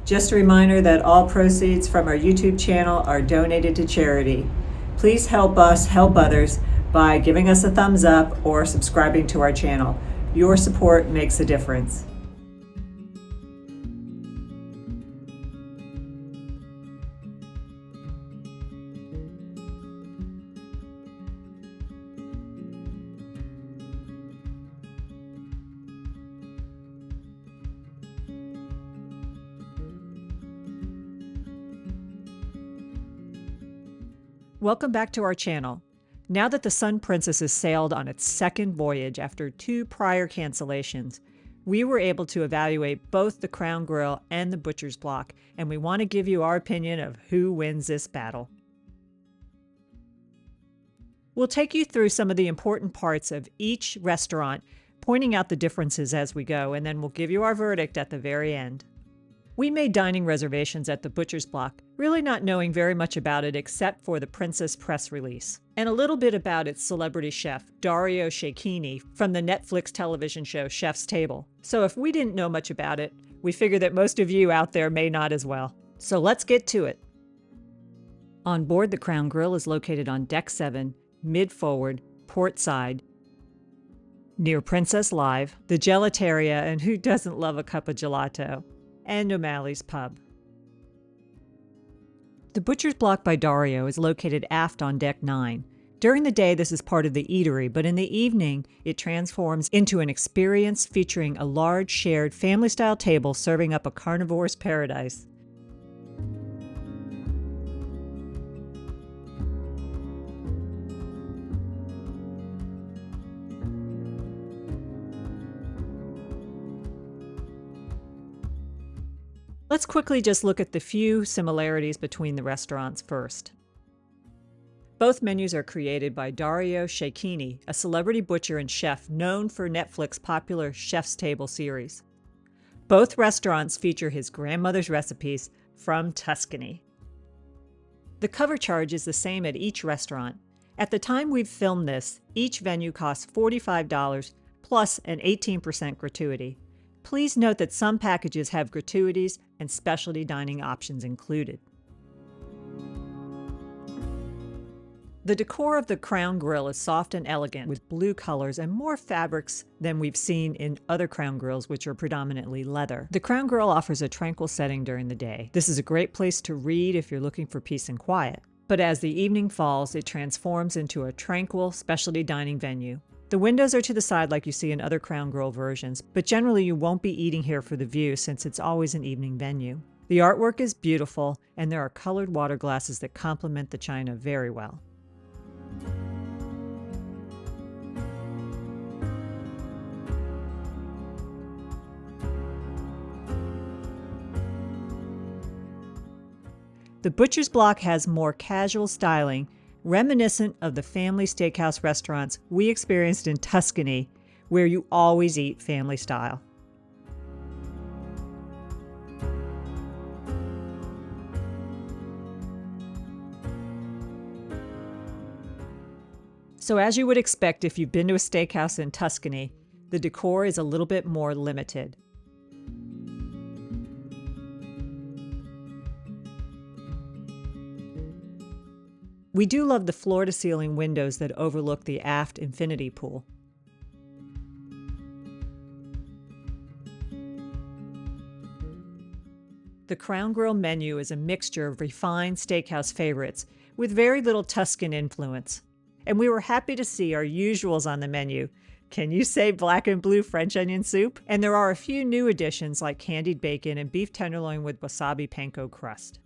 Just a reminder that all proceeds from our YouTube channel are donated to charity. Please help us help others by giving us a thumbs up or subscribing to our channel. Your support makes a difference. Welcome back to our channel. Now that the Sun Princess has sailed on its second voyage after 2 prior cancellations, we were able to evaluate both the Crown Grill and the Butcher's Block, and we want to give you our opinion of who wins this battle. We'll take you through some of the important parts of each restaurant, pointing out the differences as we go, and then we'll give you our verdict at the very end. We made dining reservations at the Butcher's Block, really not knowing very much about it except for the Princess press release, and a little bit about its celebrity chef, Dario Cecchini, from the Netflix television show Chef's Table. So if we didn't know much about it, we figure that most of you out there may not as well. So let's get to it. On board, the Crown Grill is located on Deck 7, mid-forward, port side, near Princess Live, the Gelateria, and who doesn't love a cup of gelato, and Omalley's Pub. The Butcher's Block by Dario is located aft on Deck 9. During the day, this is part of the eatery, but in the evening, it transforms into an experience featuring a large shared family-style table serving up a carnivore's paradise. Let's quickly just look at the few similarities between the restaurants first. Both menus are created by Dario Cecchini, a celebrity butcher and chef known for Netflix's popular Chef's Table series. Both restaurants feature his grandmother's recipes from Tuscany. The cover charge is the same at each restaurant. At the time we've filmed this, each venue costs $45 plus an 18% gratuity. Please note that some packages have gratuities and specialty dining options included. The decor of the Crown Grill is soft and elegant with blue colors and more fabrics than we've seen in other Crown Grills, which are predominantly leather. The Crown Grill offers a tranquil setting during the day. This is a great place to read if you're looking for peace and quiet. But as the evening falls, it transforms into a tranquil specialty dining venue. The windows are to the side like you see in other Crown Grill versions, but generally you won't be eating here for the view since it's always an evening venue. The artwork is beautiful, and there are colored water glasses that complement the china very well. The Butcher's Block has more casual styling, reminiscent of the family steakhouse restaurants we experienced in Tuscany, where you always eat family style. So as you would expect if you've been to a steakhouse in Tuscany, the decor is a little bit more limited. We do love the floor-to-ceiling windows that overlook the aft infinity pool. The Crown Grill menu is a mixture of refined steakhouse favorites with very little Tuscan influence. And we were happy to see our usuals on the menu. Can you say black and blue French onion soup? And there are a few new additions like candied bacon and beef tenderloin with wasabi panko crust.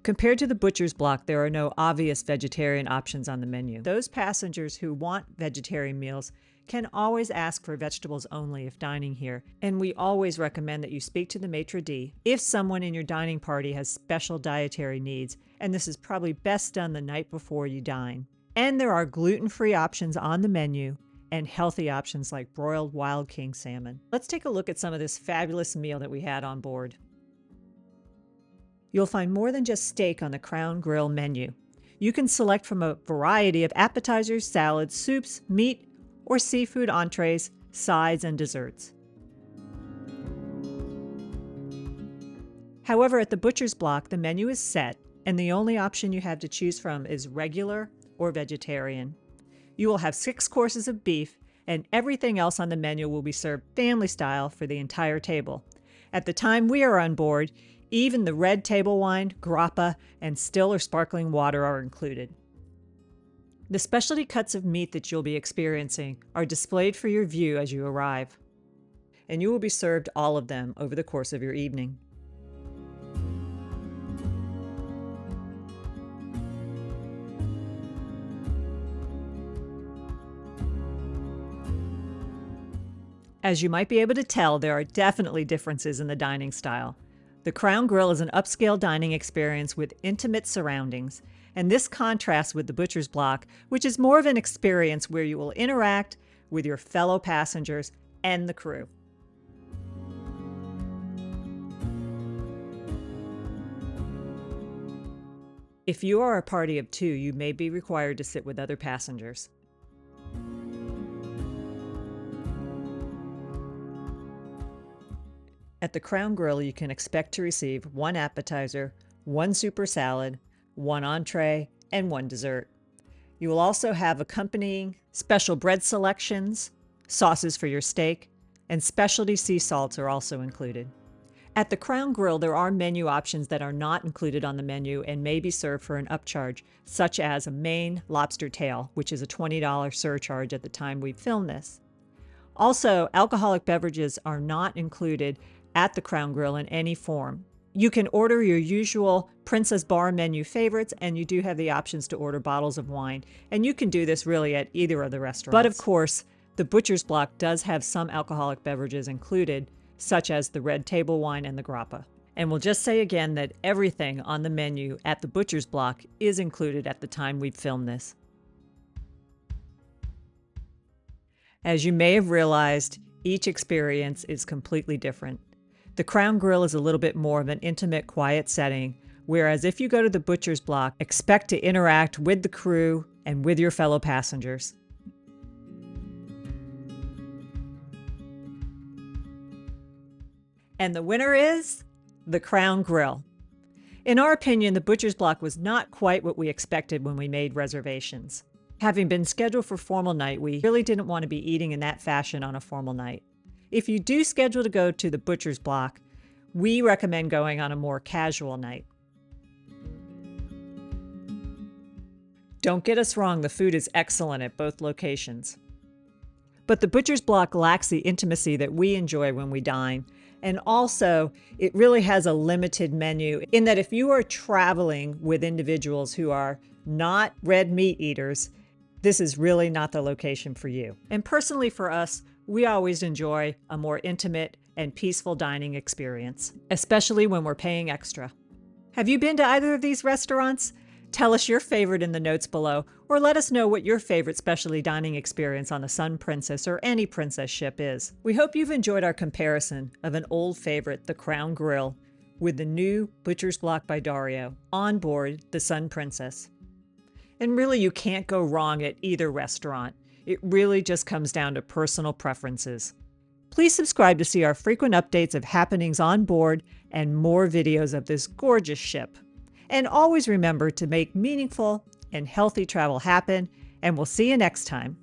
Compared to the Butcher's Block, there are no obvious vegetarian options on the menu. Those passengers who want vegetarian meals can always ask for vegetables only if dining here, and we always recommend that you speak to the maitre d' if someone in your dining party has special dietary needs, and this is probably best done the night before you dine. And there are gluten-free options on the menu and healthy options like broiled wild king salmon. Let's take a look at some of this fabulous meal that we had on board. You'll find more than just steak on the Crown Grill menu. You can select from a variety of appetizers, salads, soups, meat, or seafood entrees, sides, and desserts. However, at the Butcher's Block, the menu is set, and the only option you have to choose from is regular or vegetarian. You will have 6 courses of beef, and everything else on the menu will be served family style for the entire table. At the time we are on board, even the red table wine, grappa, and still or sparkling water are included. The specialty cuts of meat that you'll be experiencing are displayed for your view as you arrive, and you will be served all of them over the course of your evening. As you might be able to tell, there are definitely differences in the dining style. The Crown Grill is an upscale dining experience with intimate surroundings, and this contrasts with the Butcher's Block, which is more of an experience where you will interact with your fellow passengers and the crew. If you are a party of 2, you may be required to sit with other passengers. At the Crown Grill, you can expect to receive 1 appetizer, 1 super salad, 1 entree, and 1 dessert. You will also have accompanying special bread selections, sauces for your steak, and specialty sea salts are also included. At the Crown Grill, there are menu options that are not included on the menu and may be served for an upcharge, such as a Maine lobster tail, which is a $20 surcharge at the time we filmed this. Also, alcoholic beverages are not included at the Crown Grill in any form. You can order your usual Princess Bar menu favorites, and you do have the options to order bottles of wine, and you can do this really at either of the restaurants. But of course, the Butcher's Block does have some alcoholic beverages included, such as the red table wine and the grappa. And we'll just say again that everything on the menu at the Butcher's Block is included at the time we filmed this. As you may have realized, each experience is completely different. The Crown Grill is a little bit more of an intimate, quiet setting, whereas if you go to the Butcher's Block, expect to interact with the crew and with your fellow passengers. And the winner is the Crown Grill. In our opinion, the Butcher's Block was not quite what we expected when we made reservations. Having been scheduled for formal night, we really didn't want to be eating in that fashion on a formal night. If you do schedule to go to the Butcher's Block, we recommend going on a more casual night. Don't get us wrong, the food is excellent at both locations. But the Butcher's Block lacks the intimacy that we enjoy when we dine. And also, it really has a limited menu in that if you are traveling with individuals who are not red meat eaters, this is really not the location for you. And personally for us, we always enjoy a more intimate and peaceful dining experience, especially when we're paying extra. Have you been to either of these restaurants? Tell us your favorite in the notes below, or let us know what your favorite specialty dining experience on the Sun Princess or any princess ship is. We hope you've enjoyed our comparison of an old favorite, the Crown Grill, with the new Butcher's Block by Dario on board the Sun Princess. And really, you can't go wrong at either restaurant. It really just comes down to personal preferences. Please subscribe to see our frequent updates of happenings on board and more videos of this gorgeous ship. And always remember to make meaningful and healthy travel happen, and we'll see you next time.